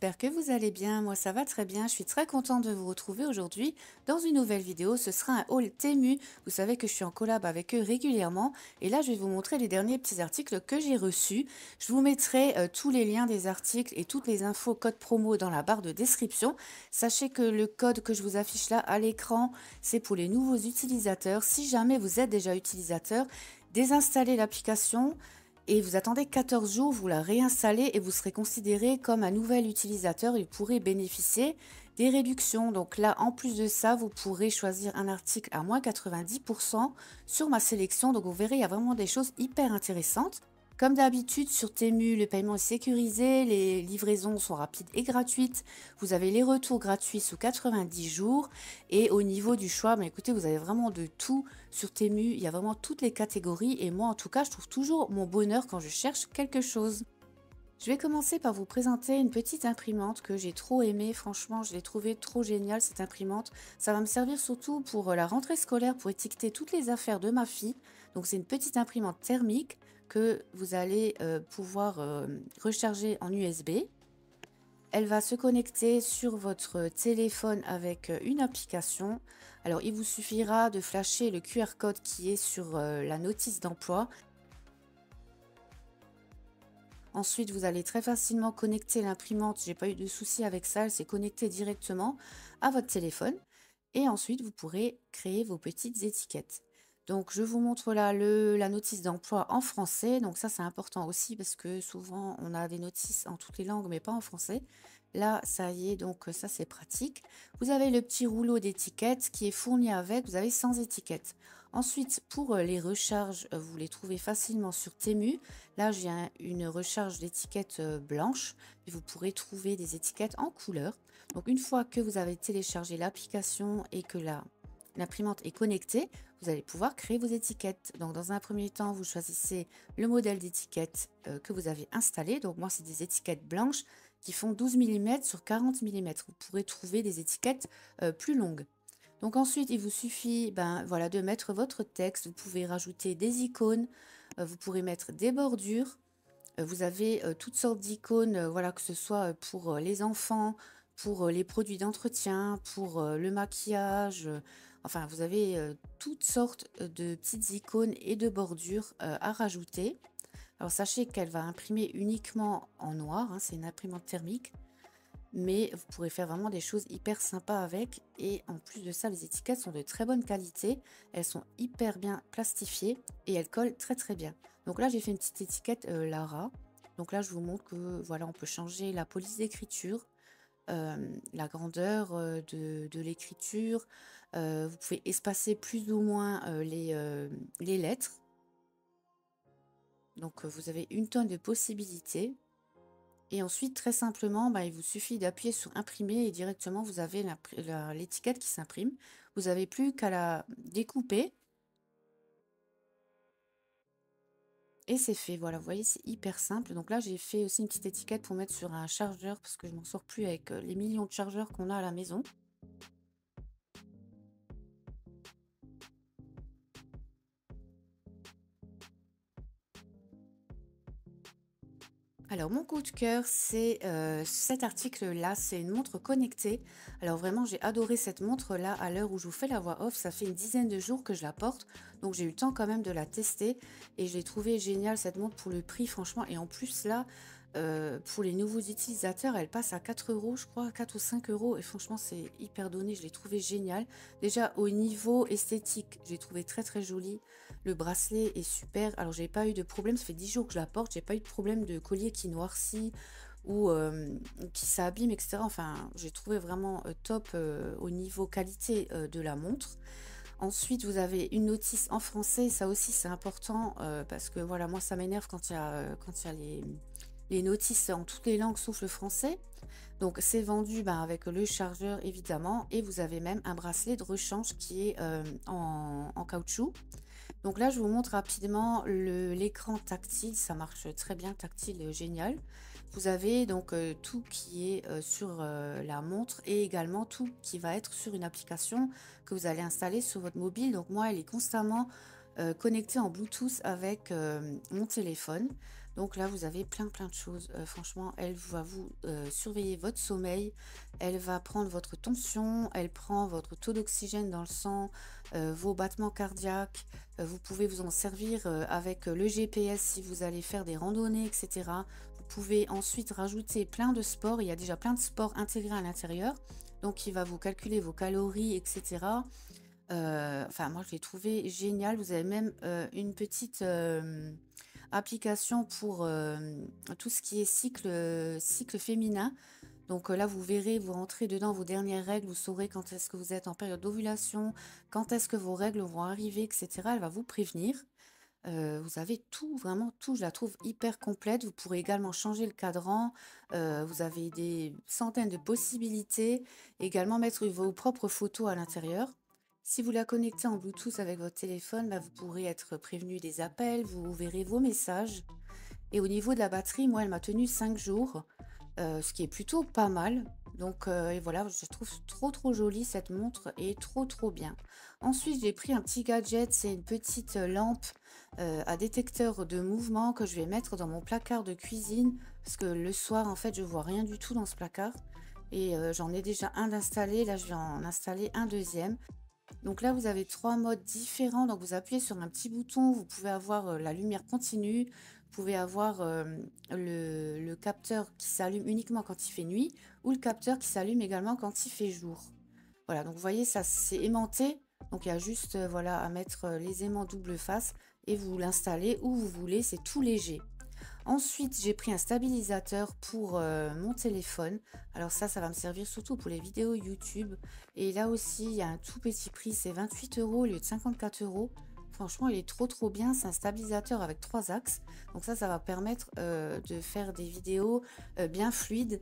j'espère que vous allez bien. Moi, ça va très bien. Je suis très contente de vous retrouver aujourd'hui dans une nouvelle vidéo. Ce sera un haul Temu. Vous savez que je suis en collab avec eux régulièrement. Et là, je vais vous montrer les derniers petits articles que j'ai reçus. Je vous mettrai tous les liens des articles et toutes les infos code promo dans la barre de description. Sachez que le code que je vous affiche là à l'écran, c'est pour les nouveaux utilisateurs. Si jamais vous êtes déjà utilisateur, désinstallez l'application et vous attendez 14 jours, vous la réinstallez et vous serez considéré comme un nouvel utilisateur et vous pourrez bénéficier des réductions. Donc là, en plus de ça, vous pourrez choisir un article à moins 90% sur ma sélection. Donc vous verrez, il y a vraiment des choses hyper intéressantes. Comme d'habitude, sur Temu, le paiement est sécurisé, les livraisons sont rapides et gratuites. Vous avez les retours gratuits sous 90 jours. Et au niveau du choix, écoutez, vous avez vraiment de tout sur Temu. Il y a vraiment toutes les catégories. Et moi, en tout cas, je trouve toujours mon bonheur quand je cherche quelque chose. Je vais commencer par vous présenter une petite imprimante que j'ai trop aimée. Franchement, je l'ai trouvée trop géniale, cette imprimante. Ça va me servir surtout pour la rentrée scolaire, pour étiqueter toutes les affaires de ma fille. Donc, c'est une petite imprimante thermique que vous allez pouvoir recharger en USB. Elle va se connecter sur votre téléphone avec une application. Alors, il vous suffira de flasher le QR code qui est sur la notice d'emploi. Ensuite, vous allez très facilement connecter l'imprimante. J'ai pas eu de souci avec ça. Elle s'est connectée directement à votre téléphone. Et ensuite, vous pourrez créer vos petites étiquettes. Donc, je vous montre là la notice d'emploi en français. Donc, ça, c'est important aussi parce que souvent, on a des notices en toutes les langues, mais pas en français. Là, ça y est, donc ça, c'est pratique. Vous avez le petit rouleau d'étiquettes qui est fourni avec. Vous avez 100 étiquettes. Ensuite, pour les recharges, vous les trouvez facilement sur Temu. Là, j'ai une recharge d'étiquettes blanches. Et vous pourrez trouver des étiquettes en couleur. Donc, une fois que vous avez téléchargé l'application et que l'imprimante est connectée, vous allez pouvoir créer vos étiquettes. Donc, dans un premier temps, vous choisissez le modèle d'étiquette que vous avez installé. Donc, moi, c'est des étiquettes blanches qui font 12 mm sur 40 mm. Vous pourrez trouver des étiquettes plus longues. Donc ensuite, il vous suffit voilà, de mettre votre texte. Vous pouvez rajouter des icônes, vous pourrez mettre des bordures. Vous avez toutes sortes d'icônes, voilà, que ce soit pour les enfants, pour les produits d'entretien, pour le maquillage. Enfin, vous avez toutes sortes de petites icônes et de bordures à rajouter. Alors sachez qu'elle va imprimer uniquement en noir, hein, c'est une imprimante thermique. Mais vous pourrez faire vraiment des choses hyper sympas avec. Et en plus de ça, les étiquettes sont de très bonne qualité. Elles sont hyper bien plastifiées et elles collent très très bien. Donc là, j'ai fait une petite étiquette Lara. Donc là, je vous montre que voilà, on peut changer la police d'écriture, la grandeur de l'écriture. Vous pouvez espacer plus ou moins les lettres. Donc vous avez une tonne de possibilités. Et ensuite, très simplement, il vous suffit d'appuyer sur imprimer et directement, vous avez l'étiquette qui s'imprime. Vous n'avez plus qu'à la découper et c'est fait. Voilà, vous voyez, c'est hyper simple. Donc là, j'ai fait aussi une petite étiquette pour mettre sur un chargeur parce que je m'en sors plus avec les millions de chargeurs qu'on a à la maison. Alors, mon coup de cœur, c'est cet article-là. C'est une montre connectée. Alors, vraiment, j'ai adoré cette montre-là à l'heure où je vous fais la voix off. Ça fait une dizaine de jours que je la porte. Donc, j'ai eu le temps quand même de la tester. Et je l'ai trouvée géniale, cette montre, pour le prix, franchement. Et en plus, là, pour les nouveaux utilisateurs, elle passe à 4 euros, je crois, 4 ou 5 euros. Et franchement, c'est hyper donné. Je l'ai trouvée géniale. Déjà, au niveau esthétique, j'ai trouvé très, très jolie. Le bracelet est super. Alors, j'ai pas eu de problème. Ça fait 10 jours que je la porte. J'ai pas eu de problème de collier qui noircit ou qui s'abîme, etc. Enfin, j'ai trouvé vraiment top au niveau qualité de la montre. Ensuite, vous avez une notice en français. Ça aussi, c'est important parce que voilà, moi, ça m'énerve quand il y a les notices en toutes les langues sauf le français. Donc, c'est vendu avec le chargeur, évidemment. Et vous avez même un bracelet de rechange qui est en caoutchouc. Donc là, je vous montre rapidement l'écran tactile. Ça marche très bien, tactile, génial. Vous avez donc tout qui est sur la montre et également tout qui va être sur une application que vous allez installer sur votre mobile. Donc moi, elle est constamment connectée en Bluetooth avec mon téléphone. Donc là, vous avez plein de choses. Franchement, elle va vous surveiller votre sommeil, elle va prendre votre tension, elle prend votre taux d'oxygène dans le sang, vos battements cardiaques. Vous pouvez vous en servir avec le GPS si vous allez faire des randonnées, etc. Vous pouvez ensuite rajouter plein de sports. Il y a déjà plein de sports intégrés à l'intérieur. Donc, il va vous calculer vos calories, etc. Enfin, moi, je l'ai trouvé génial. Vous avez même une petite application pour tout ce qui est cycle féminin. Donc là, vous verrez, vous rentrez dedans vos dernières règles, vous saurez quand est-ce que vous êtes en période d'ovulation, quand est-ce que vos règles vont arriver, etc. Elle va vous prévenir. Vous avez tout, vraiment tout. Je la trouve hyper complète. Vous pourrez également changer le cadran. Vous avez des centaines de possibilités. Également mettre vos propres photos à l'intérieur. Si vous la connectez en Bluetooth avec votre téléphone, bah, vous pourrez être prévenu des appels. Vous verrez vos messages. Et au niveau de la batterie, moi, elle m'a tenu 5 jours, ce qui est plutôt pas mal. Donc, et voilà, je trouve trop jolie cette montre et trop bien. Ensuite, j'ai pris un petit gadget, c'est une petite lampe à détecteur de mouvement que je vais mettre dans mon placard de cuisine parce que le soir, en fait, je vois rien du tout dans ce placard. Et j'en ai déjà un d'installé, là je vais en installer un deuxième. Donc là, vous avez 3 modes différents. Donc vous appuyez sur un petit bouton, vous pouvez avoir la lumière continue, vous pouvez avoir le capteur qui s'allume uniquement quand il fait nuit ou le capteur qui s'allume également quand il fait jour. Voilà, donc vous voyez, ça c'est aimanté. Donc il y a juste voilà, à mettre les aimants double face et vous l'installez où vous voulez, c'est tout léger. Ensuite, j'ai pris un stabilisateur pour mon téléphone. Alors ça va me servir surtout pour les vidéos YouTube. Et là aussi, il y a un tout petit prix, c'est 28 € au lieu de 54 €. Franchement, il est trop bien. C'est un stabilisateur avec 3 axes. Donc ça va permettre de faire des vidéos bien fluides.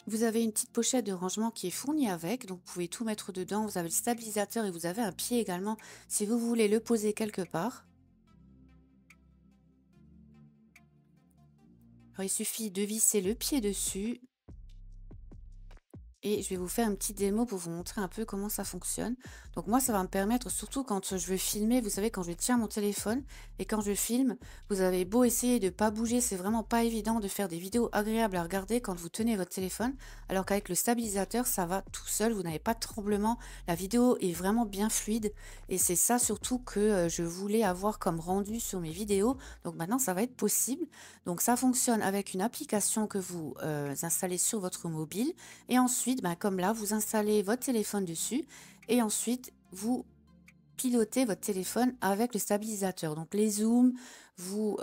Vous avez une petite pochette de rangement qui est fournie avec, donc vous pouvez tout mettre dedans. Vous avez le stabilisateur et vous avez un pied également si vous voulez le poser quelque part. Alors, il suffit de visser le pied dessus et je vais vous faire une petite démo pour vous montrer un peu comment ça fonctionne. Donc moi, ça va me permettre, surtout quand je veux filmer, vous savez, quand je tiens mon téléphone et quand je filme, vous avez beau essayer de ne pas bouger, c'est vraiment pas évident de faire des vidéos agréables à regarder quand vous tenez votre téléphone, alors qu'avec le stabilisateur, ça va tout seul, vous n'avez pas de tremblement, la vidéo est vraiment bien fluide et c'est ça surtout que je voulais avoir comme rendu sur mes vidéos. Donc maintenant, ça va être possible. Donc ça fonctionne avec une application que vous installez sur votre mobile et ensuite, ben, comme là, vous installez votre téléphone dessus et ensuite, vous pilotez votre téléphone avec le stabilisateur. Donc les zooms, vous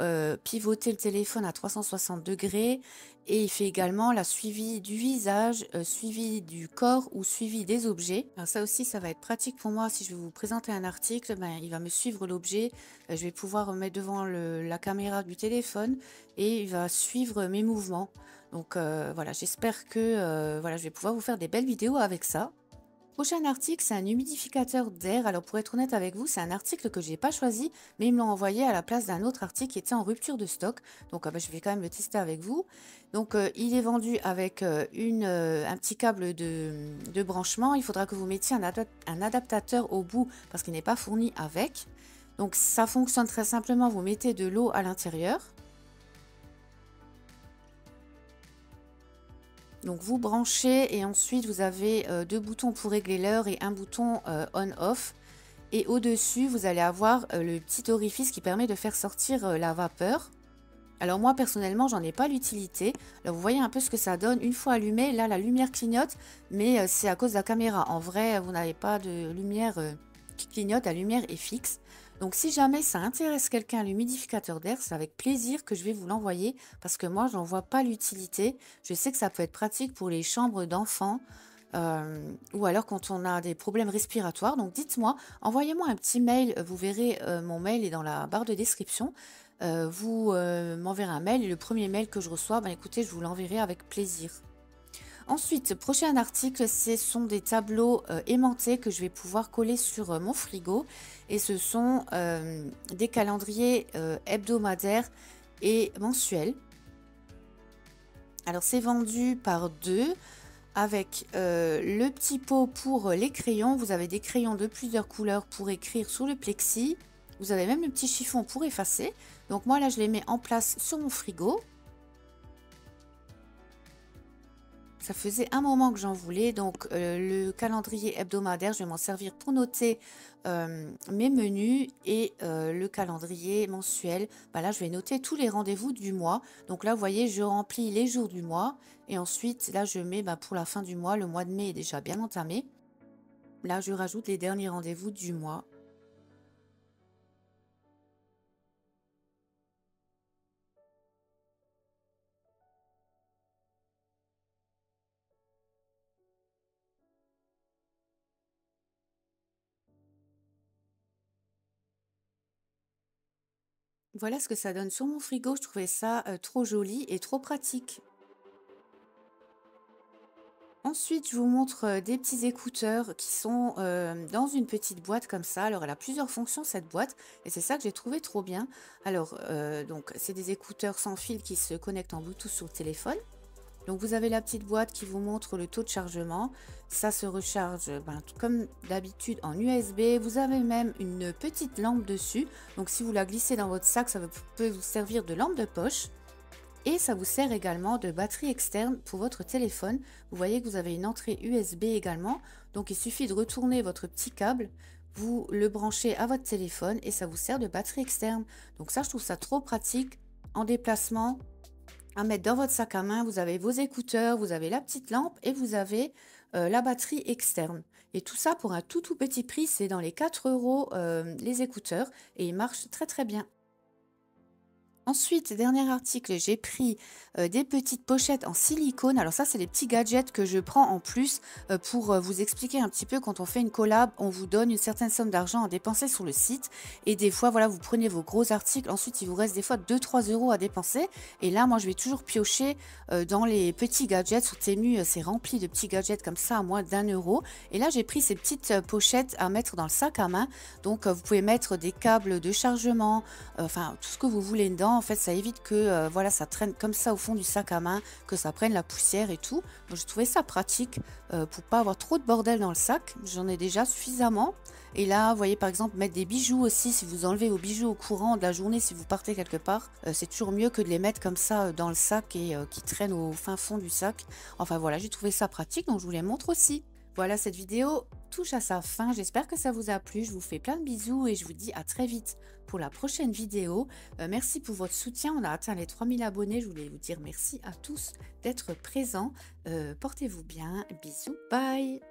pivotez le téléphone à 360 degrés et il fait également la suivi du visage, suivi du corps ou suivi des objets. Alors ça aussi, ça va être pratique pour moi si je vais vous présenter un article, ben, il va me suivre l'objet, je vais pouvoir mettre devant la caméra du téléphone et il va suivre mes mouvements. Donc voilà, j'espère que voilà, je vais pouvoir vous faire des belles vidéos avec ça. Prochain article, c'est un humidificateur d'air. Alors pour être honnête avec vous, c'est un article que j'ai pas choisi, mais ils me l'ont envoyé à la place d'un autre article qui était en rupture de stock. Donc bah, je vais quand même le tester avec vous. Donc il est vendu avec un petit câble de branchement. Il faudra que vous mettiez un adaptateur au bout parce qu'il n'est pas fourni avec. Donc ça fonctionne très simplement, vous mettez de l'eau à l'intérieur. Donc vous branchez et ensuite vous avez 2 boutons pour régler l'heure et un bouton on-off. Et au-dessus, vous allez avoir le petit orifice qui permet de faire sortir la vapeur. Alors moi personnellement, j'en ai pas l'utilité. Alors vous voyez un peu ce que ça donne. Une fois allumé, là la lumière clignote, mais c'est à cause de la caméra. En vrai, vous n'avez pas de lumière qui clignote, la lumière est fixe. Donc si jamais ça intéresse quelqu'un, l'humidificateur d'air, c'est avec plaisir que je vais vous l'envoyer parce que moi, j'en vois pas l'utilité. Je sais que ça peut être pratique pour les chambres d'enfants ou alors quand on a des problèmes respiratoires. Donc dites-moi, envoyez-moi un petit mail. Vous verrez, mon mail est dans la barre de description. Vous m'enverrez un mail et le premier mail que je reçois, ben écoutez, je vous l'enverrai avec plaisir. Ensuite, prochain article, ce sont des tableaux aimantés que je vais pouvoir coller sur mon frigo. Et ce sont des calendriers hebdomadaires et mensuels. Alors, c'est vendu par 2 avec le petit pot pour les crayons. Vous avez des crayons de plusieurs couleurs pour écrire sur le plexi. Vous avez même le petit chiffon pour effacer. Donc moi là, je les mets en place sur mon frigo. Ça faisait un moment que j'en voulais, donc le calendrier hebdomadaire, je vais m'en servir pour noter mes menus et le calendrier mensuel. Bah là, je vais noter tous les rendez-vous du mois. Donc là, vous voyez, je remplis les jours du mois et ensuite, là, je mets pour la fin du mois. Le mois de mai est déjà bien entamé. Là, je rajoute les derniers rendez-vous du mois. Voilà ce que ça donne sur mon frigo. Je trouvais ça trop joli et trop pratique. Ensuite, je vous montre des petits écouteurs qui sont dans une petite boîte comme ça. Alors, elle a plusieurs fonctions, cette boîte, et c'est ça que j'ai trouvé trop bien. Alors, donc, c'est des écouteurs sans fil qui se connectent en Bluetooth sur le téléphone. Donc, vous avez la petite boîte qui vous montre le taux de chargement. Ça se recharge comme d'habitude en USB. Vous avez même une petite lampe dessus. Donc, si vous la glissez dans votre sac, peut vous servir de lampe de poche. Et ça vous sert également de batterie externe pour votre téléphone. Vous voyez que vous avez une entrée USB également. Donc il suffit de retourner votre petit câble, vous le branchez à votre téléphone et ça vous sert de batterie externe. Donc ça, je trouve ça trop pratique en déplacement à mettre dans votre sac à main. Vous avez vos écouteurs, vous avez la petite lampe et vous avez la batterie externe. Et tout ça pour un tout petit prix, c'est dans les 4 euros les écouteurs et ils marchent très très bien. Ensuite, dernier article, j'ai pris des petites pochettes en silicone. Alors ça, c'est les petits gadgets que je prends en plus pour vous expliquer un petit peu quand on fait une collab, on vous donne une certaine somme d'argent à dépenser sur le site. Et des fois, voilà, vous prenez vos gros articles. Ensuite, il vous reste des fois 2-3 € à dépenser. Et là, moi, je vais toujours piocher dans les petits gadgets. Sur Temu, c'est rempli de petits gadgets comme ça à moins d'1 €. Et là, j'ai pris ces petites pochettes à mettre dans le sac à main. Donc, vous pouvez mettre des câbles de chargement, enfin, tout ce que vous voulez dedans. En fait, ça évite que voilà, ça traîne comme ça au fond du sac à main, que ça prenne la poussière et tout. Donc, je trouvais ça pratique pour pas avoir trop de bordel dans le sac. J'en ai déjà suffisamment. Et là, vous voyez, par exemple, mettre des bijoux aussi. Si vous enlevez vos bijoux au courant de la journée, si vous partez quelque part, c'est toujours mieux que de les mettre comme ça dans le sac et qui traînent au fin fond du sac. Enfin voilà, j'ai trouvé ça pratique, donc je vous les montre aussi. Voilà, cette vidéo touche à sa fin. J'espère que ça vous a plu. Je vous fais plein de bisous et je vous dis à très vite pour la prochaine vidéo. Merci pour votre soutien. On a atteint les 3000 abonnés. Je voulais vous dire merci à tous d'être présents. Portez-vous bien. Bisous. Bye.